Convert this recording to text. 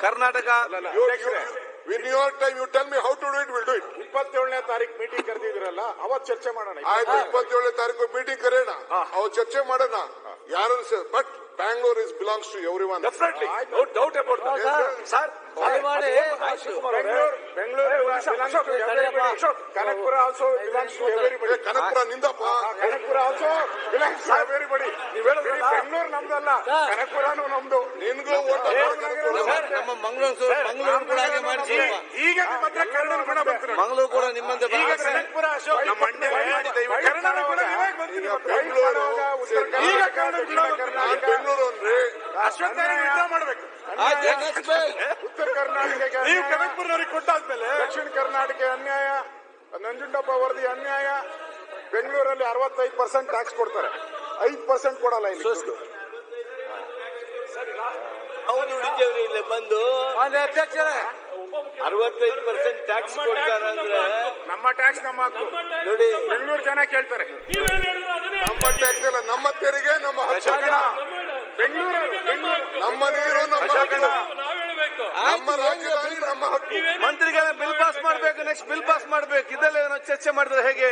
Karnataka In your time, you tell me how to do it, we'll do it. 27ನೇ ತಾರೀಕು meeting ಕರೆದಿದ್ರಲ್ಲ ಅವತ್ತು ಚರ್ಚೆ ಮಾಡೋಣ. ಆಯ್ತು, 27ನೇ ತಾರೀಕು ಮೀಟಿಂಗ್ ಕರೆಯೋಣ, ಅವ್ರು ಚರ್ಚೆ ಮಾಡೋಣ. ಯಾರು but Bangalore is belongs to everyone. Definitely, no doubt about that. Sir Kanakapura also belongs to everybody. Kanakapura ನಿಂದಪ್ಪ, Kanakapura also belongs to everybody. ನೀವು ಹೇಳಿದ್ರೆ ಬೆಂಗಳೂರು ನಮ್ದಲ್ಲ, ಕನಕಪುರನೂ ನಮ್ದು. ನಿನ್ಗೂ ಓಟ್ ನಮ್ಮ ಮಂಗಳೂರು ಕೂಡ ಹಾಗೆ ಮಾಡಿಸಿ. ಈಗ ನಿಮ್ಮ ಹತ್ರ ಕನ್ನಡ ಗುಣ ಬಂತು. ಮಂಗಳೂರು ಕೂಡ ನಿಮ್ಮಂತೆ ಈಗ ಕನಕಪುರ ಅಶೋಕ್ ನಮ್ಮ ಮಂಡ್ಯ ಕನ್ನಡ ಗುಣ ಇವಾಗ ಬಂದಿದೆ. ಈಗ ಕನ್ನಡ ಗುಣ ಬೆಂಗಳೂರು ಅಂದ್ರೆ ಅಶ್ವತ್ಥ ಯುದ್ಧ ಮಾಡ್ಬೇಕು. ಉತ್ತರ ಕರ್ನಾಟಕ ನೀವು ಕನಕಪುರದವರಿಗೆ ಕೊಟ್ಟಾದ್ಮೇಲೆ ದಕ್ಷಿಣ ಕರ್ನಾಟಕ ಅನ್ಯಾಯ, ನಂಜುಂಡಪ್ಪ ವರದಿ ಅನ್ಯಾಯ. ಬೆಂಗಳೂರಲ್ಲಿ 65% ಟ್ಯಾಕ್ಸ್ ಕೊಡ್ತಾರೆ, 5% ಕೊಡಲ್ಲ ಇಲ್ಲಿ. ಹೌದು, ನುಡಿತೇವ್ರಿ ಇಲ್ಲಿ ಬಂದು 65% ಟ್ಯಾಕ್ಸ್ ಕೊಡ್ತಾರಂದ್ರೆ ನಮ್ಮ ಟ್ಯಾಕ್ಸ್ ನಮ್ಮ ಹಕ್ಕು ನೋಡಿ. ಬೆಂಗಳೂರು ಜನ ಕೇಳ್ತಾರೆ. ನಮ್ಮ ಟ್ಯಾಕ್ಸ್ ಎಲ್ಲ, ನಮ್ಮ ತೆರಿಗೆ, ನಮ್ಮ ಬೆಂಗಳೂರು ನಮ್ಮ ನೀರು, ನಮ್ಮ ನಮ್ಮ ರಾಜ್ಯದಲ್ಲಿ ನಮ್ಮ ಹಕ್ಕು. ಮಂತ್ರಿಗಳ ಬಿಲ್ ಪಾಸ್ ಮಾಡ್ಬೇಕು, ನೆಕ್ಸ್ಟ್ ಬಿಲ್ ಪಾಸ್ ಮಾಡ್ಬೇಕು. ಇದೆಲ್ಲ ಚರ್ಚೆ ಮಾಡಿದ್ರೆ ಹೇಗೆ?